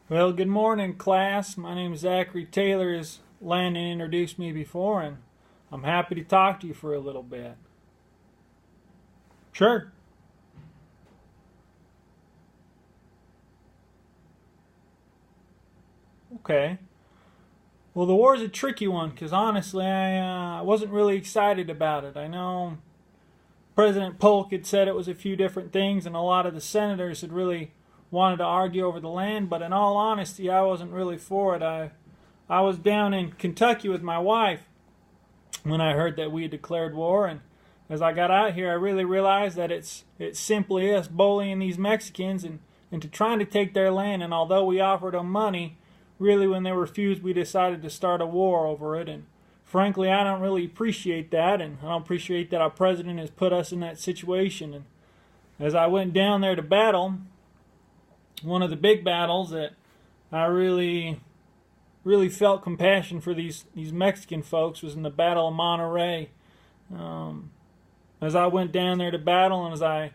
Well, good morning, class. My name is Zachery Taylor, as Landon introduced me before, and I'm happy to talk to you for a little bit. Sure. Okay. Well, the war is a tricky one because honestly, I wasn't really excited about it. I know President Polk had said it was a few different things, and a lot of the senators had really wanted to argue over the land, but in all honesty, I wasn't really for it. I was down in Kentucky with my wife when I heard that we had declared war, and as I got out here, I really realized that it's simply us bullying these Mexicans and into trying to take their land. And although we offered them money, really when they refused, we decided to start a war over it. And frankly, I don't really appreciate that, and I don't appreciate that our president has put us in that situation. And as I went down there to battle, one of the big battles that I really felt compassion for these Mexican folks was in the Battle of Monterey. As I went down there to battle, and as I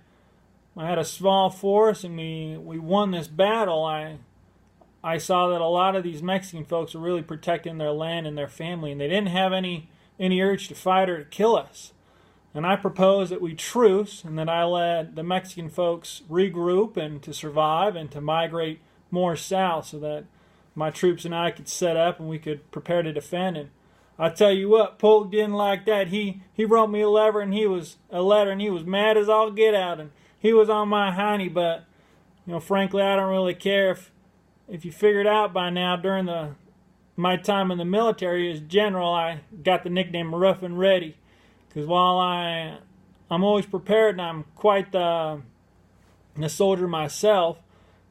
had a small force, and we won this battle, I saw that a lot of these Mexican folks were really protecting their land and their family, and they didn't have any urge to fight or to kill us. And I proposed that we truce, and that I let the Mexican folks regroup and to survive and to migrate more south so that my troops and I could set up and we could prepare to defend. And I tell you what, Polk didn't like that. He wrote me a letter, and he was mad as all get out, and he was on my hiney. But frankly, I don't really care if you figured out by now. During my time in the military as general, I got the nickname Rough and Ready, because while I'm always prepared and I'm quite the soldier myself,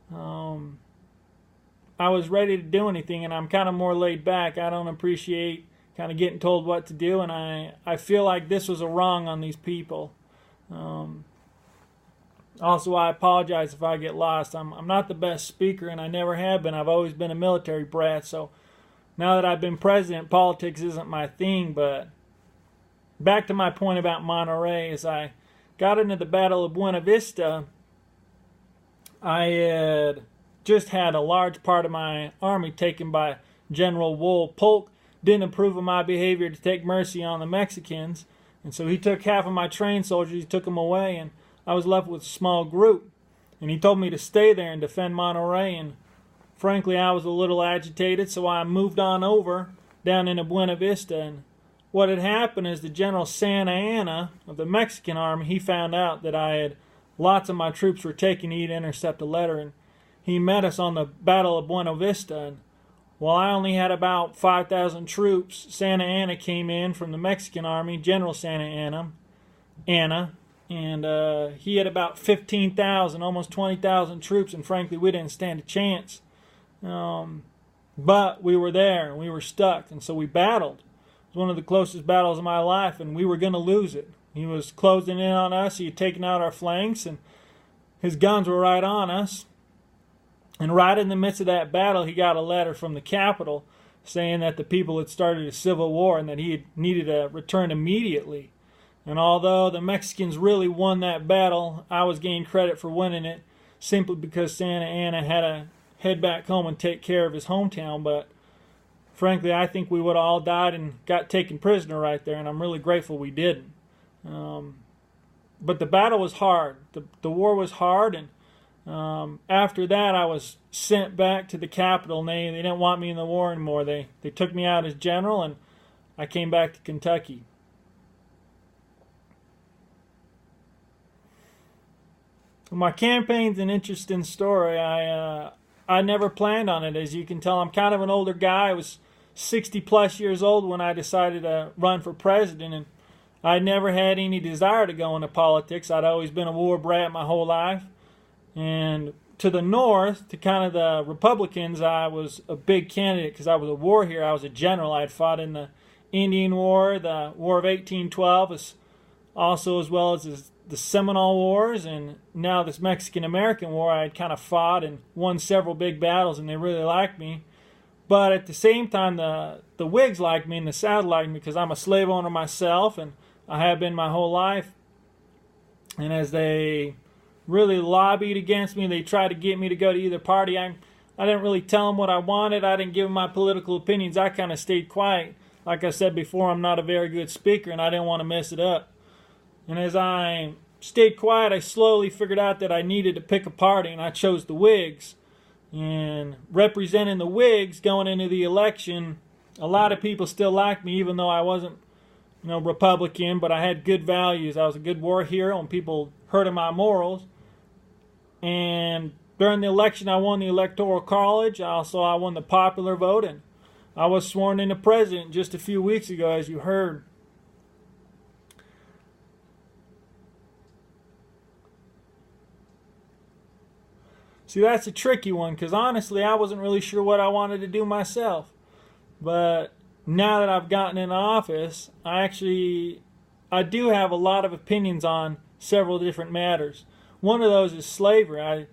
I was ready to do anything, and I'm kind of more laid back. I don't appreciate kind of getting told what to do, and I feel like this was a wrong on these people. Also, I apologize if I get lost. I'm not the best speaker, and I never have been. I've always been a military brat, so now that I've been president, politics isn't my thing. But back to my point about Monterey, as I got into the Battle of Buena Vista, I had just had a large part of my army taken by General Wool. Polk didn't approve of my behavior to take mercy on the Mexicans, and so he took half of my trained soldiers, he took them away, and I was left with a small group. And he told me to stay there and defend Monterey, and frankly, I was a little agitated, so I moved on over down into Buena Vista. And what had happened is the General Santa Anna of the Mexican army, he found out that lots of my troops were taken. He'd intercept a letter, and he met us on the Battle of Buena Vista. And while I only had about 5,000 troops, Santa Anna came in from the Mexican army, General Santa Anna, and he had about 15,000, almost 20,000 troops, and frankly, we didn't stand a chance. But we were there, and we were stuck, and so we battled. It was one of the closest battles of my life, and we were going to lose it. He was closing in on us. He had taken out our flanks, and his guns were right on us. And right in the midst of that battle, he got a letter from the capital saying that the people had started a civil war and that he had needed to return immediately. And although the Mexicans really won that battle, I was getting credit for winning it simply because Santa Anna had to head back home and take care of his hometown. But frankly, I think we would have all died and got taken prisoner right there, and I'm really grateful we didn't. But the battle was hard. The war was hard, and after that, I was sent back to the capital, and they didn't want me in the war anymore. They took me out as general, and I came back to Kentucky. My campaign's an interesting story. I never planned on it. As you can tell, I'm kind of an older guy. I was 60 plus years old when I decided to run for president, and I never had any desire to go into politics. I'd always been a war brat my whole life. And to the north, to kind of the Republicans, I was a big candidate because I was a war hero. I was a general. I had fought in the Indian War, the War of 1812, also as well as the Seminole Wars, and now this Mexican-American War. I had kind of fought and won several big battles, and they really liked me. But at the same time, the Whigs liked me and the South liked me because I'm a slave owner myself, and I have been my whole life. And as they really lobbied against me, they tried to get me to go to either party, I I didn't really tell them what I wanted. I didn't give them my political opinions. I kind of stayed quiet. Like I said before, I'm not a very good speaker, and I didn't want to mess it up. And as I stayed quiet, I slowly figured out that I needed to pick a party, and I chose the Whigs. And representing the Whigs going into the election, a lot of people still liked me, even though I wasn't, Republican, but I had good values. I was a good war hero, and people heard of my morals. And during the election, I won the Electoral College. I won the popular vote, and I was sworn into president just a few weeks ago, as you heard. See, that's a tricky one, because honestly, I wasn't really sure what I wanted to do myself. But now that I've gotten in office, I do have a lot of opinions on several different matters. One of those is slavery.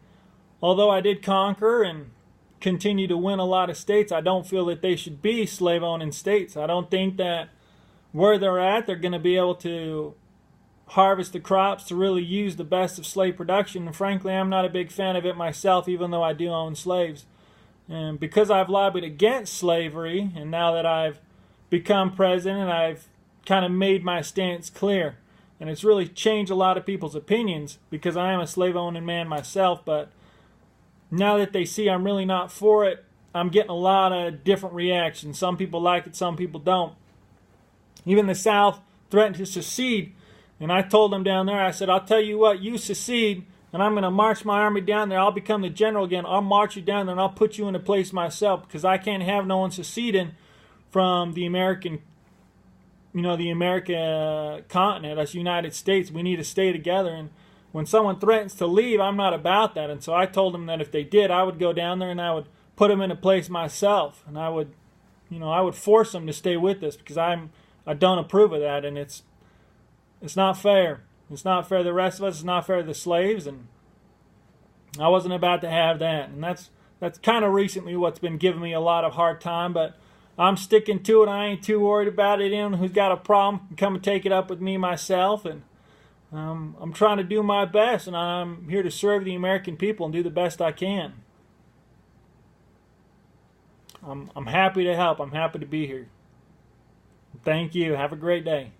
Although I did conquer and continue to win a lot of states, I don't feel that they should be slave-owning states. I don't think that where they're at, they're going to be able to harvest the crops to really use the best of slave production. And frankly, I'm not a big fan of it myself, even though I do own slaves. And because I've lobbied against slavery, and now that I've become president, I've kind of made my stance clear. And it's really changed a lot of people's opinions, because I am a slave-owning man myself. But now that they see I'm really not for it, I'm getting a lot of different reactions. Some people like it, some people don't. Even the South threatened to secede. And I told them down there, I said, I'll tell you what, you secede, and I'm going to march my army down there. I'll become the general again. I'll march you down there, and I'll put you in a place myself, because I can't have no one seceding from the American continent, us United States. We need to stay together. And when someone threatens to leave, I'm not about that. And so I told them that if they did, I would go down there and I would put them in a place myself, and I would force them to stay with us, because I don't approve of that, and it's not fair. It's not fair to the rest of us. It's not fair to the slaves, and I wasn't about to have that. And that's kind of recently what's been giving me a lot of hard time, but I'm sticking to it. I ain't too worried about it. Anyone who's got a problem can come and take it up with me myself, and I'm trying to do my best, and I'm here to serve the American people and do the best I can. I'm happy to help. I'm happy to be here. Thank you. Have a great day.